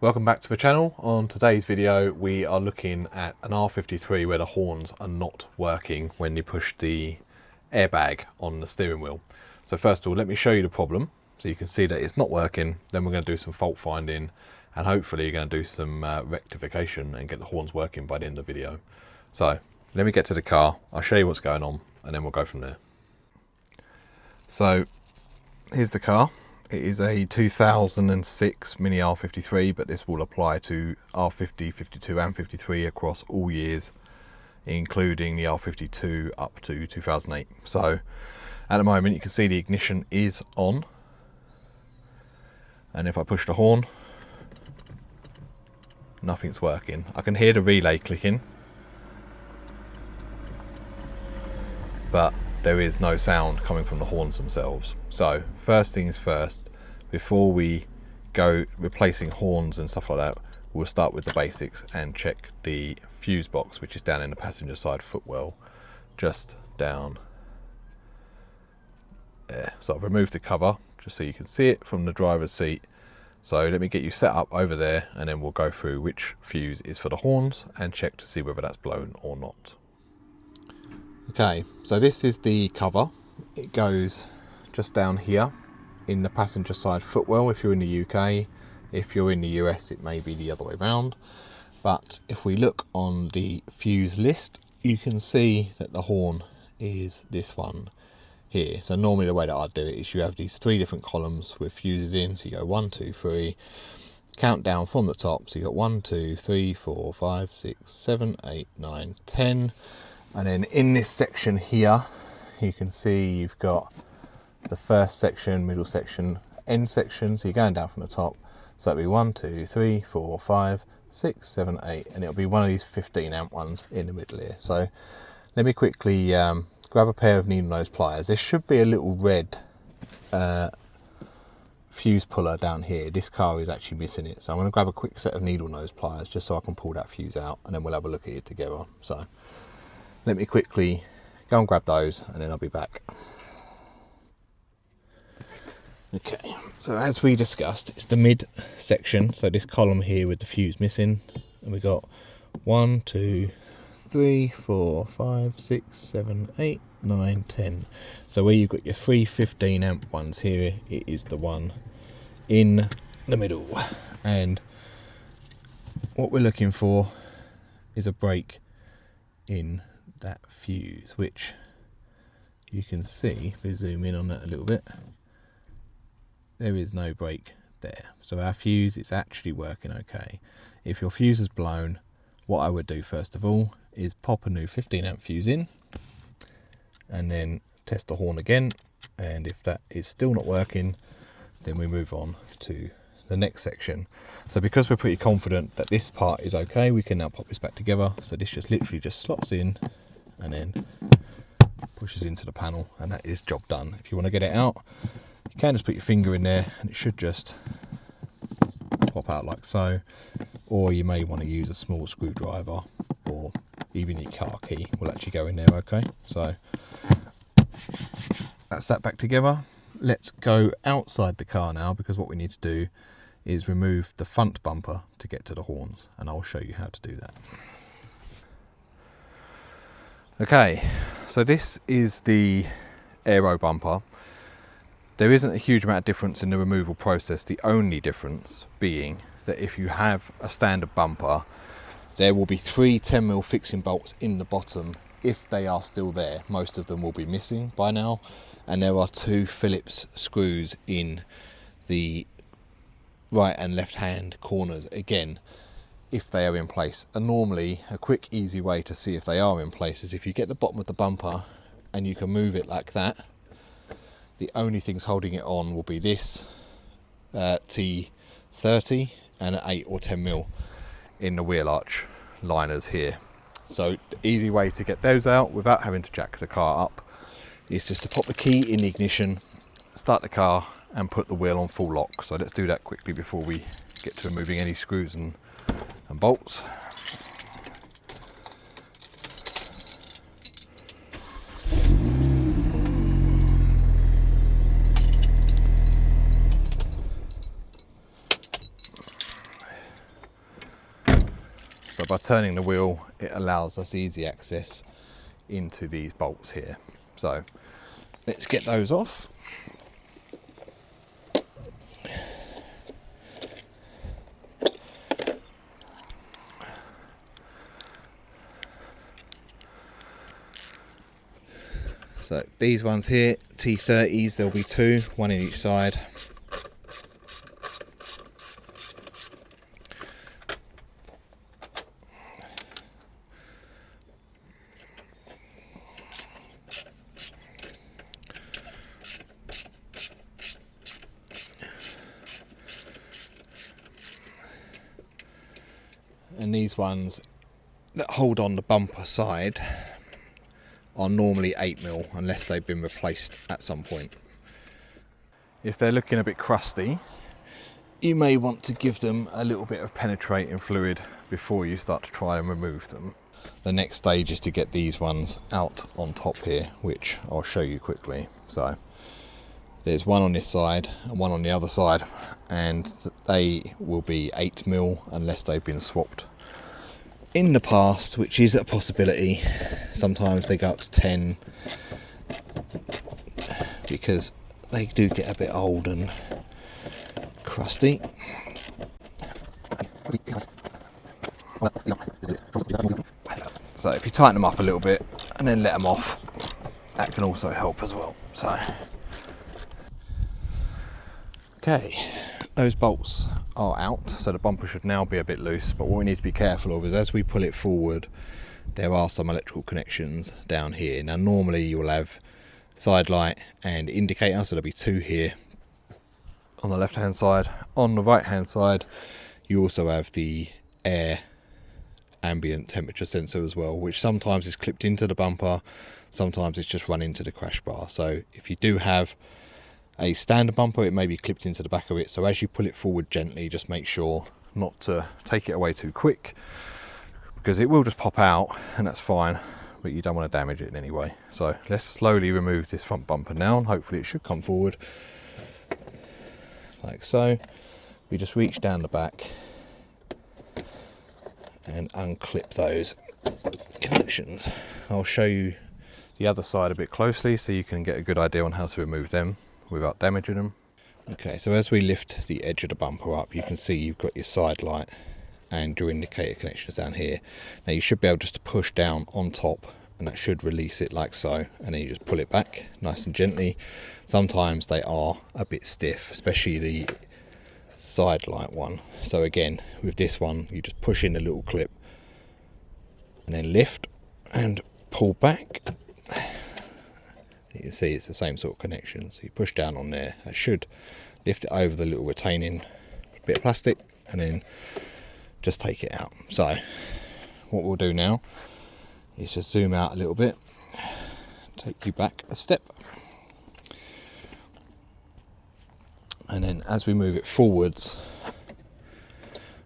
Welcome back to the channel. On today's video we are looking at an R53 where the horns are not working when you push the airbag on the steering wheel. So first of all, let me show you the problem so you can see that it's not working. Then we're going to do some fault finding and hopefully you're going to do some rectification and get the horns working by the end of the video. So let me get to the car, I'll show you what's going on and then we'll go from there. So here's the car. It is a 2006 Mini R53, but this will apply to R50, 52 and 53 across all years, including the R52 up to 2008. So at the moment you can see the ignition is on, and if I push the horn, nothing's working. I can hear the relay clicking, but there is no sound coming from the horns themselves. So first things first, before we go replacing horns and stuff like that, we'll start with the basics and check the fuse box, which is down in the passenger side footwell, just down there. So I've removed the cover just so you can see it from the driver's seat. So let me get you set up over there and then we'll go through which fuse is for the horns and check to see whether that's blown or not. Okay, so this is the cover. It goes just down here in the passenger side footwell if you're in the UK. If you're in the US it may be the other way around, but if we look on the fuse list you can see that the horn is this one here. So normally the way that I'd do it is you have these three different columns with fuses in, so you go 1, 2, 3, count down from the top, so you got 1, 2, 3, 4, 5, 6, 7, 8, 9, 10. And then in this section here, you can see you've got the first section, middle section, end section. So you're going down from the top. So that'll be 1, 2, 3, 4, 5, 6, 7, 8. And it'll be one of these 15 amp ones in the middle here. So let me quickly grab a pair of needle nose pliers. There should be a little red fuse puller down here. This car is actually missing it. So I'm going to grab a quick set of needle nose pliers just so I can pull that fuse out. And then we'll have a look at it together. So let me quickly go and grab those and then I'll be back. Okay, so as we discussed, it's the mid section, so this column here with the fuse missing, and we've got 1, 2, 3, 4, 5, 6, 7, 8, 9, 10. So where you've got your 3 15 amp ones here, it is the one in the middle. And what we're looking for is a break in that fuse, which you can see if we zoom in on that a little bit, there is no break there. So our fuse is actually working okay. If your fuse is blown, what I would do first of all is pop a new 15 amp fuse in and then test the horn again, and if that is still not working then we move on to the next section. So because we're pretty confident that this part is okay, we can now pop this back together. So this just literally just slots in and then pushes into the panel, and that is job done. If you want to get it out, you can just put your finger in there and it should just pop out like so, or you may want to use a small screwdriver or even your car key will actually go in there. Okay, so that's that back together. Let's go outside the car now, because what we need to do is remove the front bumper to get to the horns, and I'll show you how to do that. Okay, so this is the aero bumper. There isn't a huge amount of difference in the removal process, the only difference being that if you have a standard bumper, there will be 3 10mm fixing bolts in the bottom if they are still there. Most of them will be missing by now, and there are 2 Phillips screws in the right and left hand corners again if they are in place. And normally a quick easy way to see if they are in place is if you get the bottom of the bumper and you can move it like that. The only things holding it on will be this T30 and an 8 or 10mm in the wheel arch liners here. So the easy way to get those out without having to jack the car up is just to pop the key in the ignition, start the car and put the wheel on full lock. So let's do that quickly before we get to removing any screws and bolts. So by turning the wheel, it allows us easy access into these bolts here. So let's get those off. So these ones here, T30s, there'll be two, one in each side. And these ones that hold on the bumper side are normally 8mm unless they've been replaced at some point. If they're looking a bit crusty, you may want to give them a little bit of penetrating fluid before you start to try and remove them. The next stage is to get these ones out on top here, which I'll show you quickly. So there's one on this side and one on the other side, and they will be 8mm unless they've been swapped in the past, which is a possibility. Sometimes they go up to 10 because they do get a bit old and crusty. So if you tighten them up a little bit and then let them off, that can also help as well. So okay, those bolts are out, so the bumper should now be a bit loose, but what we need to be careful of is as we pull it forward, there are some electrical connections down here. Now normally you'll have side light and indicator, so there'll be two here on the left hand side. On the right hand side you also have the air ambient temperature sensor as well, which sometimes is clipped into the bumper, sometimes it's just run into the crash bar. So if you do have a standard bumper, it may be clipped into the back of it, so as you pull it forward gently, just make sure not to take it away too quick, because it will just pop out and that's fine, but you don't want to damage it in any way. So let's slowly remove this front bumper now, and hopefully it should come forward like so. We just reach down the back and unclip those connections. I'll show you the other side a bit closely so you can get a good idea on how to remove them without damaging them. Okay, so as we lift the edge of the bumper up, you can see you've got your side light and your indicator connections down here. Now you should be able just to push down on top and that should release it like so, and then you just pull it back nice and gently. Sometimes they are a bit stiff, especially the side light one. So again, with this one, you just push in the little clip and then lift and pull back. You can see it's the same sort of connection, so you push down on there, that should lift it over the little retaining bit of plastic and then just take it out. So what we'll do now is just zoom out a little bit, take you back a step, and then as we move it forwards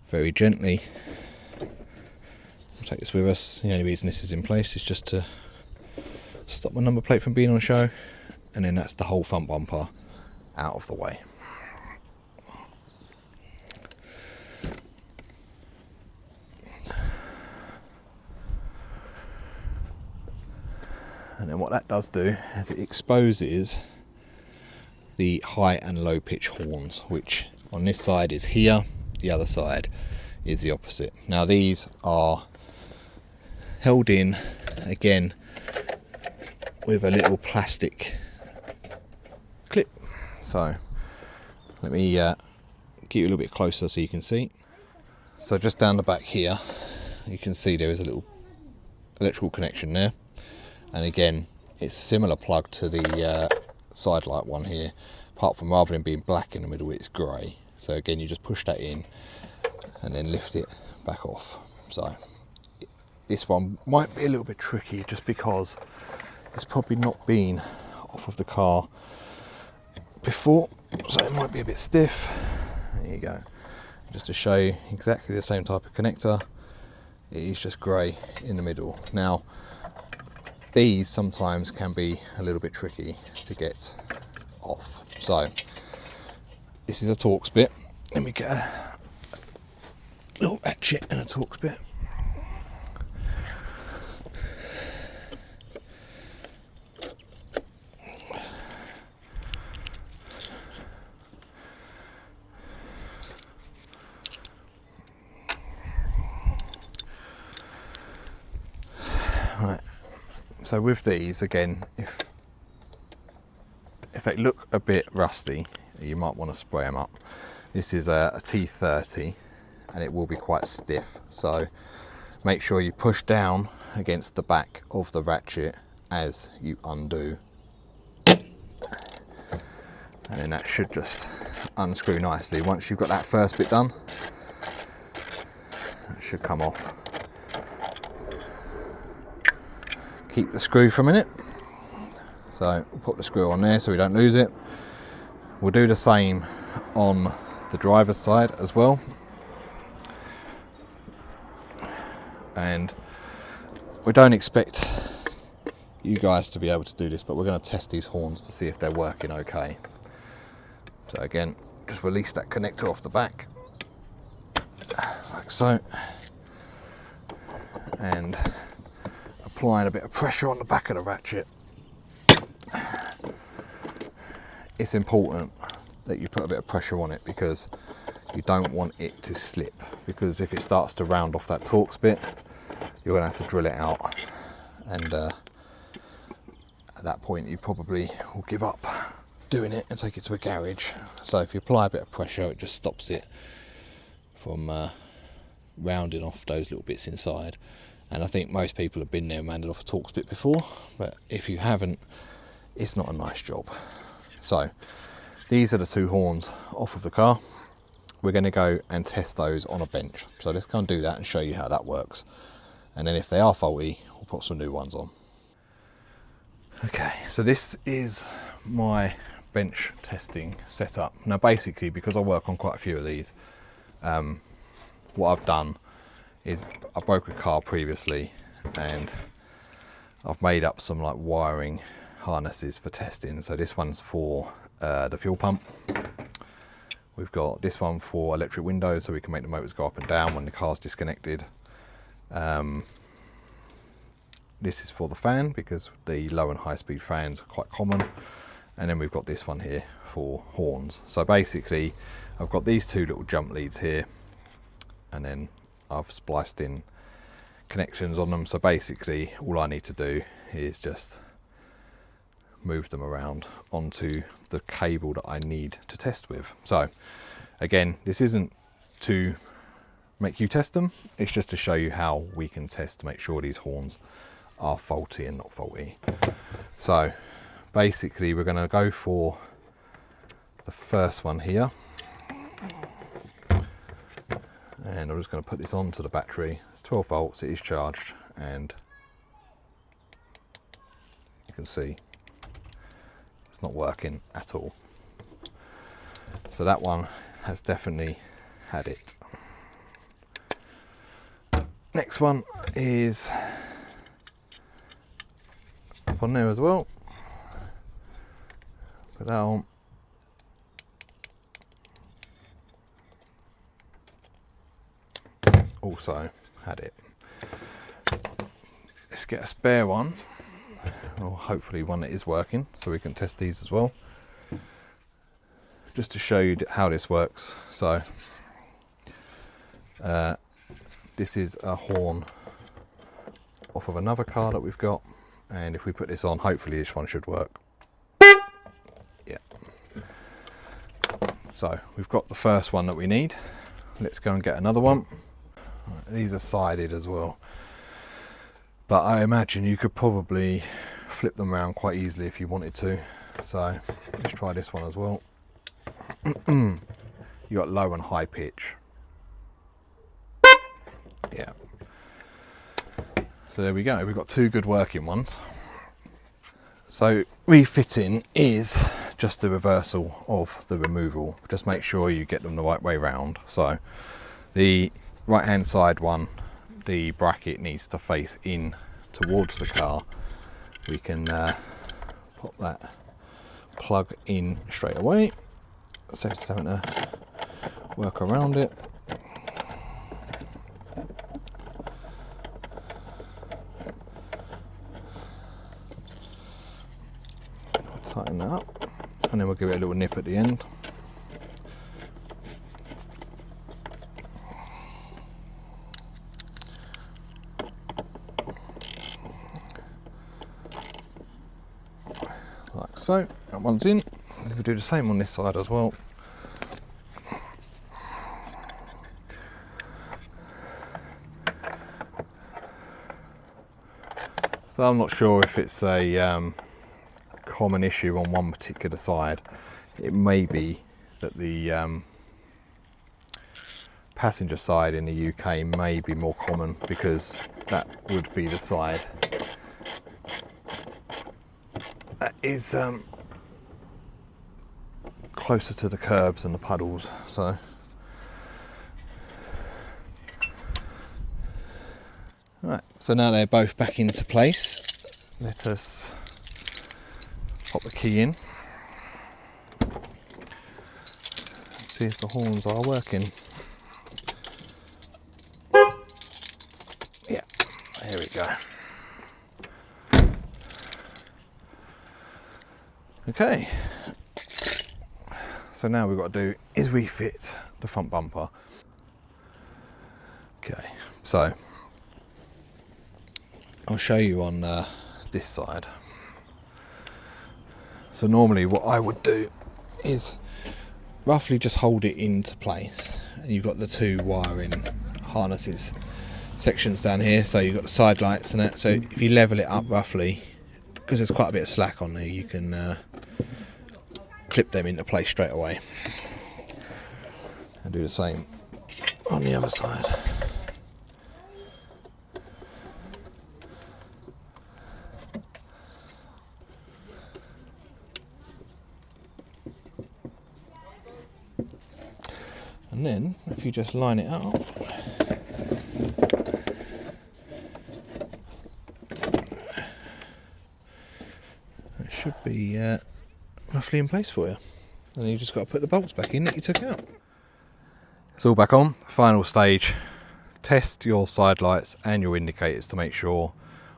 very gently, we'll take this with us. The only reason this is in place is just to stop my number plate from being on show, and then that's the whole front bumper out of the way. And then what that does do is it exposes the high and low pitch horns, which on this side is here, the other side is the opposite. Now these are held in again with a little plastic clip. So let me get you a little bit closer so you can see. So just down the back here, you can see there is a little electrical connection there, and again it's a similar plug to the side light one here, apart from rather than being black in the middle, it's grey. So again, you just push that in and then lift it back off. So this one might be a little bit tricky just because it's probably not been off of the car before, so it might be a bit stiff. There you go. Just to show you exactly the same type of connector, it is just grey in the middle. Now these sometimes can be a little bit tricky to get off. So this is a Torx bit. Let me get a little ratchet and a Torx bit. So with these, again, if they look a bit rusty, you might want to spray them up. This is a T30 and it will be quite stiff, so make sure you push down against the back of the ratchet as you undo, and then that should just unscrew nicely. Once you've got that first bit done, it should come off. Keep the screw for a minute. So we'll put the screw on there so we don't lose it. We'll do the same on the driver's side as well. And we don't expect you guys to be able to do this, but we're going to test these horns to see if they're working okay. So again, just release that connector off the back, like so, and applying a bit of pressure on the back of the ratchet. It's important that you put a bit of pressure on it because you don't want it to slip, because if it starts to round off that Torx bit, you're going to have to drill it out, and at that point you probably will give up doing it and take it to a garage. So if you apply a bit of pressure, it just stops it from rounding off those little bits inside. And I think most people have been there and rounded off a Torx bit before, but if you haven't, it's not a nice job. So these are the two horns off of the car. We're going to go and test those on a bench. So let's go and do that and show you how that works. And then if they are faulty, we'll put some new ones on. Okay, so this is my bench testing setup. Now basically, because I work on quite a few of these, what I've done is I broke a car previously and I've made up some like wiring harnesses for testing. So this one's for the fuel pump. We've got this one for electric windows, so we can make the motors go up and down when the car's disconnected. This is for the fan, because the low and high speed fans are quite common. And then we've got this one here for horns. So basically I've got these two little jump leads here, and then I've spliced in connections on them. So basically all I need to do is just move them around onto the cable that I need to test with. So again, this isn't to make you test them, it's just to show you how we can test to make sure these horns are faulty and not faulty. So basically we're going to go for the first one here, and I'm just going to put this onto the battery. It's 12 volts, it is charged, and you can see it's not working at all. So that one has definitely had it. Next one is up on there as well. Put that on. Also had it. Let's get a spare one, or hopefully one that is working, so we can test these as well, just to show you how this works. So this is a horn off of another car that we've got, and if we put this on, hopefully this one should work. Yeah. So we've got the first one that we need. Let's go and get another one. These are sided as well, but I imagine you could probably flip them around quite easily if you wanted to. So let's try this one as well. You got low and high pitch. Yeah. So there we go. We've got two good working ones. So refitting is just the reversal of the removal. Just make sure you get them the right way round. So the right hand side one, the bracket needs to face in towards the car. We can pop that plug in straight away. So just having to work around it. Tighten that up, and then we'll give it a little nip at the end. so. That one's in. We'll do the same on this side as well. So I'm not sure if it's a common issue on one particular side. It may be that the passenger side in the UK may be more common, because that would be the side that is closer to the curbs and the puddles. So right, so now they're both back into place. Let us pop the key in and see if the horns are working. Yeah, here we go. Okay, so now we've got to do is refit the front bumper. Okay, so I'll show you on this side. So normally what I would do is roughly just hold it into place, and you've got the two wiring harnesses sections down here, so you've got the side lights and that. So if you level it up roughly, because there's quite a bit of slack on there, you can clip them into place straight away, and do the same on the other side. And then if you just line it up, it should be roughly in place for you. And you just got to put the bolts back in that you took out. It's all back on. Final stage. Test your side lights and your indicators to make sure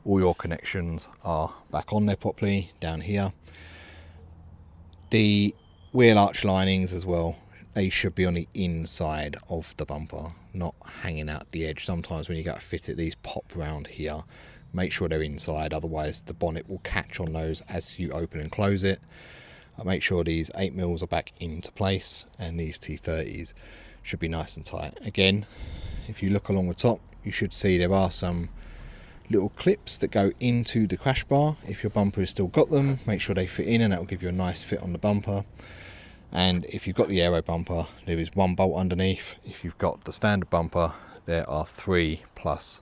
all your connections are back on there properly down here. The wheel arch linings as well, they should be on the inside of the bumper, not hanging out the edge. Sometimes when you go to fit it, these pop round here. Make sure they're inside, otherwise the bonnet will catch on those as you open and close it. Make sure these 8mm are back into place, and these T30s should be nice and tight. Again, if you look along the top, you should see there are some little clips that go into the crash bar. If your bumper has still got them, make sure they fit in, and that will give you a nice fit on the bumper. And if you've got the aero bumper, there is one bolt underneath. If you've got the standard bumper, there are 3 plus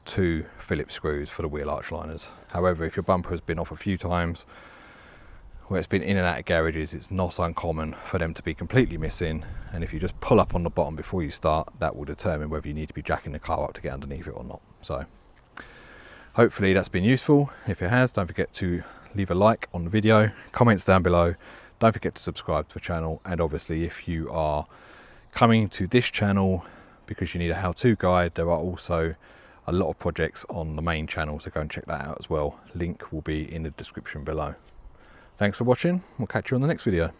2 Phillips screws for the wheel arch liners. However, if your bumper has been off a few times, where it's been in and out of garages, it's not uncommon for them to be completely missing, and if you just pull up on the bottom before you start, that will determine whether you need to be jacking the car up to get underneath it or not. So hopefully that's been useful. If it has, don't forget to leave a like on the video, comments down below. Don't forget to subscribe to the channel, and obviously if you are coming to this channel because you need a how-to guide, there are also a lot of projects on the main channel, so go and check that out as well. Link will be in the description below. Thanks for watching. We'll catch you on the next video.